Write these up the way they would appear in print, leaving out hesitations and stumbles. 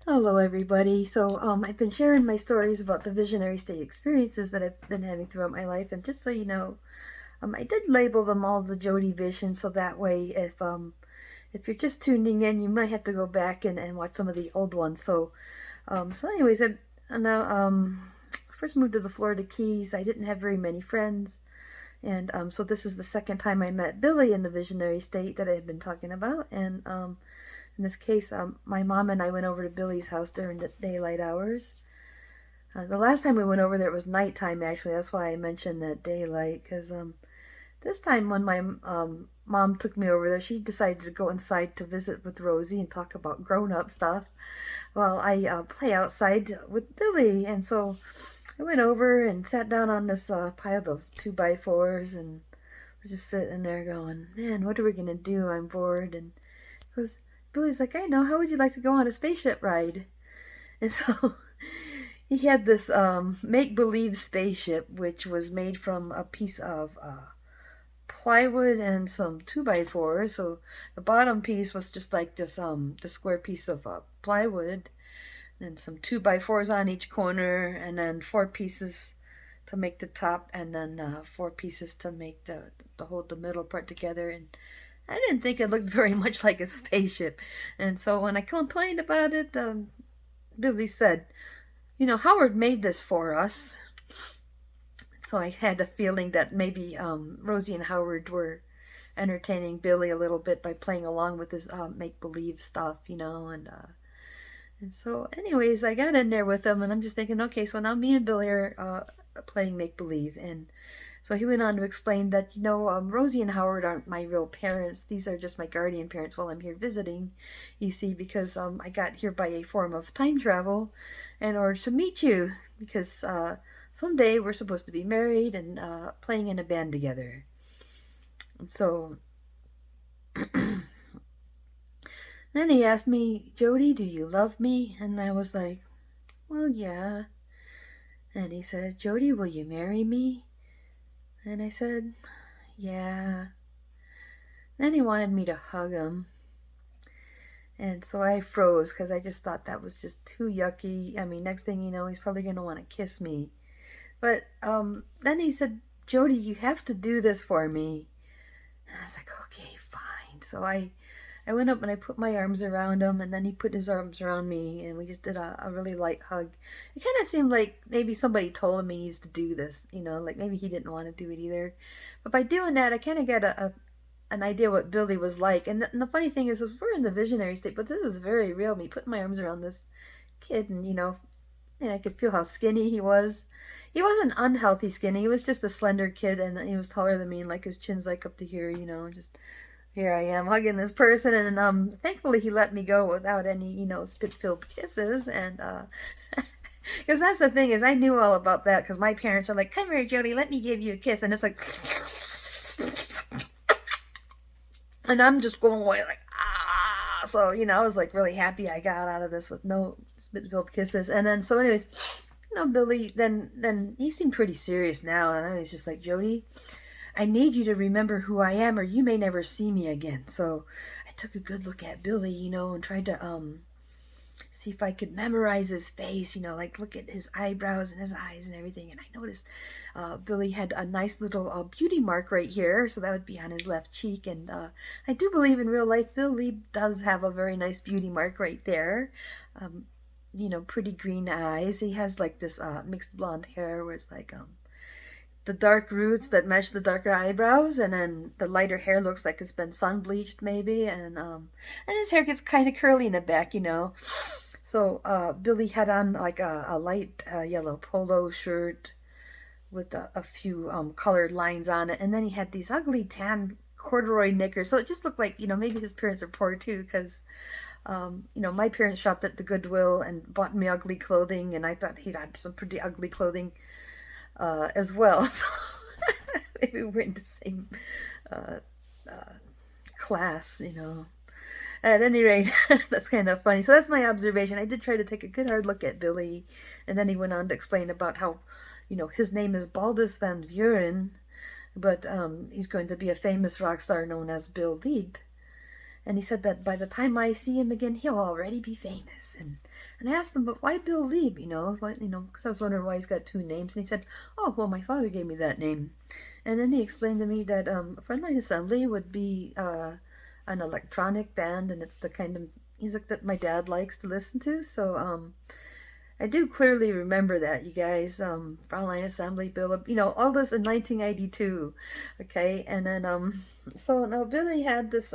Hello, everybody. I've been sharing my stories about the visionary state experiences that I've been having throughout my life, and just so you know, I did label them all the JodyVision, so that way, if you're just tuning in, you might have to go back and watch some of the old ones. Anyways, I now first moved to the Florida Keys. I didn't have very many friends, and so this is the second time I met Billy in the visionary state that I've been talking about, and in this case, my mom and I went over to Billy's house during the daylight hours. The last time we went over there, it was nighttime, actually. That's why I mentioned that daylight, because this time when my mom took me over there, she decided to go inside to visit with Rosie and talk about grown up stuff while I play outside with Billy. And so I went over and sat down on this pile of 2x4s and was just sitting there going, man, what are we going to do? I'm bored. And because Billy's like, I know, how would you like to go on a spaceship ride? And so he had this make believe spaceship, which was made from a piece of plywood and some 2x4s. So the bottom piece was just like this the square piece of plywood, and some 2x4s on each corner, and then four pieces to make the top, and then four pieces to make the hold the middle part together. And I didn't think it looked very much like a spaceship. And so when I complained about it, Billy said, you know, Howard made this for us. So I had a feeling that maybe Rosie and Howard were entertaining Billy a little bit by playing along with his make believe stuff, you know, and so anyways, I got in there with him, and I'm just thinking, okay, so now me and Billy are playing make believe, and so he went on to explain that, you know, Rosie and Howard aren't my real parents. These are just my guardian parents while I'm here visiting, you see, because I got here by a form of time travel in order to meet you, because someday we're supposed to be married and playing in a band together. And so then he asked me, Jody, do you love me? And I was like, well, yeah. And he said, Jody, will you marry me? And I said, yeah. Then he wanted me to hug him. And so I froze because I just thought that was just too yucky. I mean, next thing you know, he's probably going to want to kiss me. But then he said, Jody, you have to do this for me. And I was like, okay, fine. So I went up and I put my arms around him, and then he put his arms around me, and we just did a really light hug. It kind of seemed like maybe somebody told him he needs to do this, you know, like maybe he didn't want to do it either. But by doing that, I kind of got an idea what Billy was like. And the funny thing is, we're in the visionary state, but this is very real. Me putting my arms around this kid, and and I could feel how skinny he was. He wasn't unhealthy skinny. He was just a slender kid, and he was taller than me, and like his chin's like up to here, just here I am hugging this person, and thankfully he let me go without any, spit-filled kisses, and because that's the thing is I knew all about that because my parents are like, come here, Jody, let me give you a kiss, and it's like, and I'm just going away like, ah. So I was like really happy I got out of this with no spit-filled kisses, and then so anyways, Billy then he seemed pretty serious now, and I was just like, Jody, I need you to remember who I am, or you may never see me again. So I took a good look at Billy, and tried to see if I could memorize his face, like look at his eyebrows and his eyes and everything. And I noticed Billy had a nice little beauty mark right here, so that would be on his left cheek. And I do believe in real life, Billy does have a very nice beauty mark right there. Pretty green eyes. He has like this mixed blonde hair where it's like the dark roots that match the darker eyebrows, and then the lighter hair looks like it's been sun bleached maybe, and his hair gets kind of curly in the back. So Billy had on like a light yellow polo shirt with a few colored lines on it, and then he had these ugly tan corduroy knickers. So it just looked like maybe his parents are poor too, because my parents shopped at the Goodwill and bought me ugly clothing, and I thought he'd had some pretty ugly clothing as well. So maybe we're in the same uh, class. At any rate, that's kind of funny. So that's my observation. I did try to take a good hard look at Billy, and then he went on to explain about how, his name is Baldus Van Vuren, but he's going to be a famous rock star known as Bill Lieb. And he said that by the time I see him again, he'll already be famous. And I asked him, but why Bill Lieb? Because I was wondering why he's got two names. And he said, oh, well, my father gave me that name. And then he explained to me that Frontline Assembly would be an electronic band, and it's the kind of music that my dad likes to listen to. So I do clearly remember that, you guys. Frontline Assembly, Bill, all this in 1992. Okay, and then so now Billy had this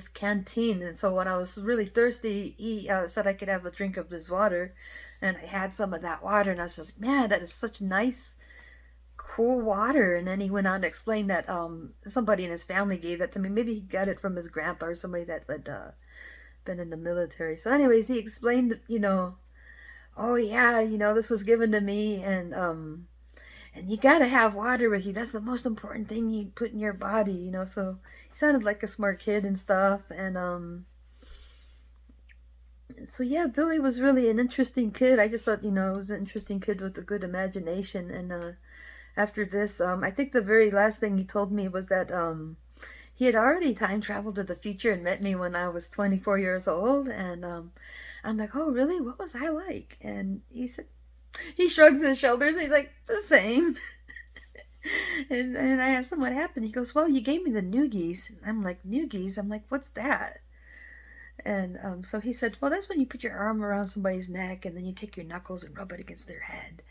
canteen, and so when I was really thirsty, he said I could have a drink of this water, and I had some of that water, and I was just, man, that is such nice, cool water. And then he went on to explain that somebody in his family gave that to me. Maybe he got it from his grandpa or somebody that had been in the military. So anyways, he explained, oh yeah, this was given to me, and you gotta have water with you. That's the most important thing you put in your body, So he sounded like a smart kid and stuff. And so yeah, Billy was really an interesting kid. I just thought, was an interesting kid with a good imagination. And after this, I think the very last thing he told me was that he had already time traveled to the future and met me when I was 24 years old. And I'm like, oh, really? What was I like? And he shrugs his shoulders and he's like, the same. and I asked him what happened. He goes, well, you gave me the noogies. And I'm like, noogies? I'm like, what's that? And so he said, well, that's when you put your arm around somebody's neck and then you take your knuckles and rub it against their head.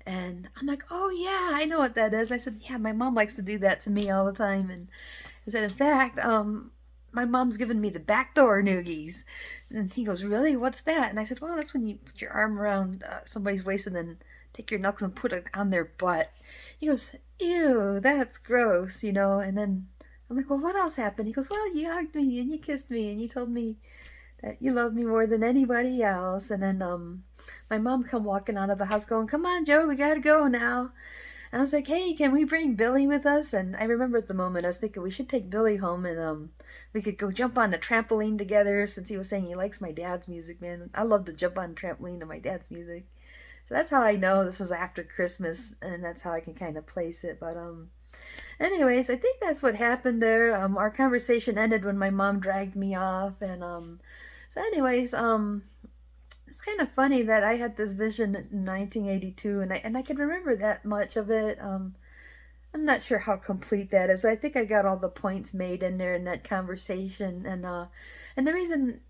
And I'm like, oh yeah, I know what that is. I said, yeah, my mom likes to do that to me all the time. And I said, in fact, my mom's given me the backdoor noogies. And he goes, really? What's that? And I said, well, that's when you put your arm around somebody's waist and then take your knuckles and put it on their butt. He goes, ew, that's gross, And then I'm like, well, what else happened? He goes, well, you hugged me and you kissed me and you told me that you love me more than anybody else. And then my mom come walking out of the house going, come on, Joe, we gotta go now. And I was like, hey, can we bring Billy with us? And I remember at the moment I was thinking we should take Billy home and we could go jump on the trampoline together, since he was saying he likes my dad's music, man. I love to jump on the trampoline to my dad's music. So that's how I know this was after Christmas, and that's how I can kind of place it. But anyways, I think that's what happened there. Our conversation ended when my mom dragged me off. And so anyways, it's kind of funny that I had this vision in 1982, and I can remember that much of it. I'm not sure how complete that is, but I think I got all the points made in there in that conversation. And the reason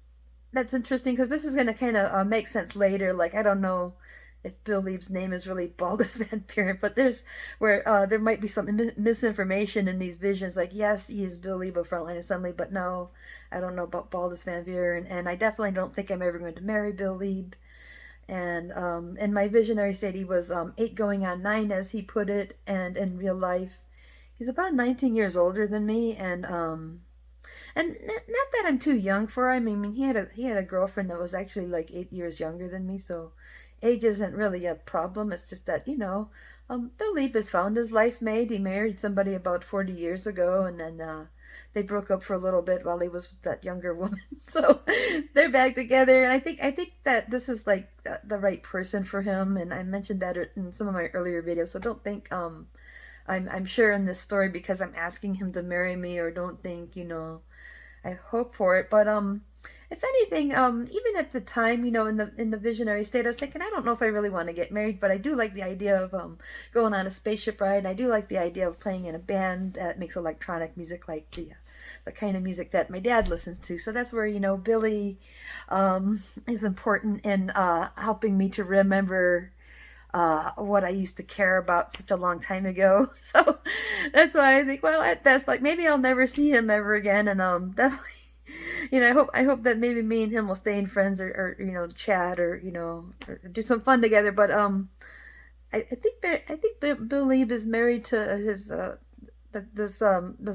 that's interesting, because this is going to kind of make sense later. Like, I don't know if Bill Lieb's name is really Baldus Van Buren, but there might be some misinformation in these visions. Like, yes, he is Bill Lieb of Frontline Assembly, but no, I don't know about Baldus Van Buren, and I definitely don't think I'm ever going to marry Bill Lieb. And in my visionary state, he was 8 going on 9, as he put it, and in real life, he's about 19 years older than me, and not that I'm too young for him. I mean, he had a girlfriend that was actually like 8 years younger than me, so age isn't really a problem. It's just that, Bill Lieb has found his life mate. He married somebody about 40 years ago, and then they broke up for a little bit while he was with that younger woman. So they're back together, and I think that this is like the right person for him. And I mentioned that in some of my earlier videos, so don't think I'm sharing this story because I'm asking him to marry me, or don't think, I hope for it. But if anything, even at the time, in the visionary state, I was thinking, I don't know if I really want to get married, but I do like the idea of going on a spaceship ride. And I do like the idea of playing in a band that makes electronic music, like the kind of music that my dad listens to. So that's where, Billy is important in helping me to remember what I used to care about such a long time ago. So that's why I think, well, at best, like, maybe I'll never see him ever again, and definitely, I hope that maybe me and him will stay in friends, or chat, or or do some fun together. But I think Bill Lieb is married to his this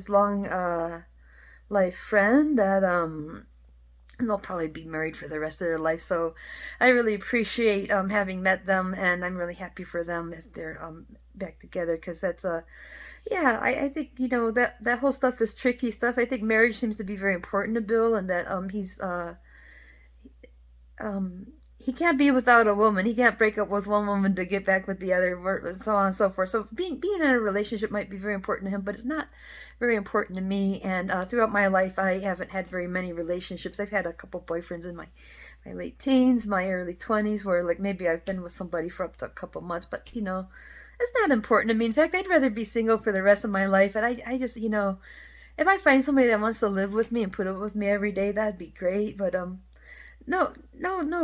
long life friend that and they'll probably be married for the rest of their life. So I really appreciate having met them, and I'm really happy for them if they're back together, because that's yeah, I think that whole stuff is tricky stuff. I think marriage seems to be very important to Bill, and that he can't be without a woman. He can't break up with one woman to get back with the other, so on and so forth. So being in a relationship might be very important to him, but it's not very important to me. And throughout my life, I haven't had very many relationships. I've had a couple boyfriends in my late teens, my early 20s, where like maybe I've been with somebody for up to a couple months, but it's not important to me. In fact, I'd rather be single for the rest of my life. And I just, if I find somebody that wants to live with me and put up with me every day, that'd be great. But no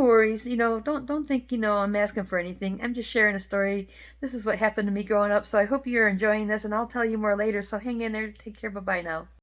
worries. Don't think I'm asking for anything. I'm just sharing a story. This is what happened to me growing up. So I hope you're enjoying this, and I'll tell you more later. So hang in there. Take care. Bye bye now.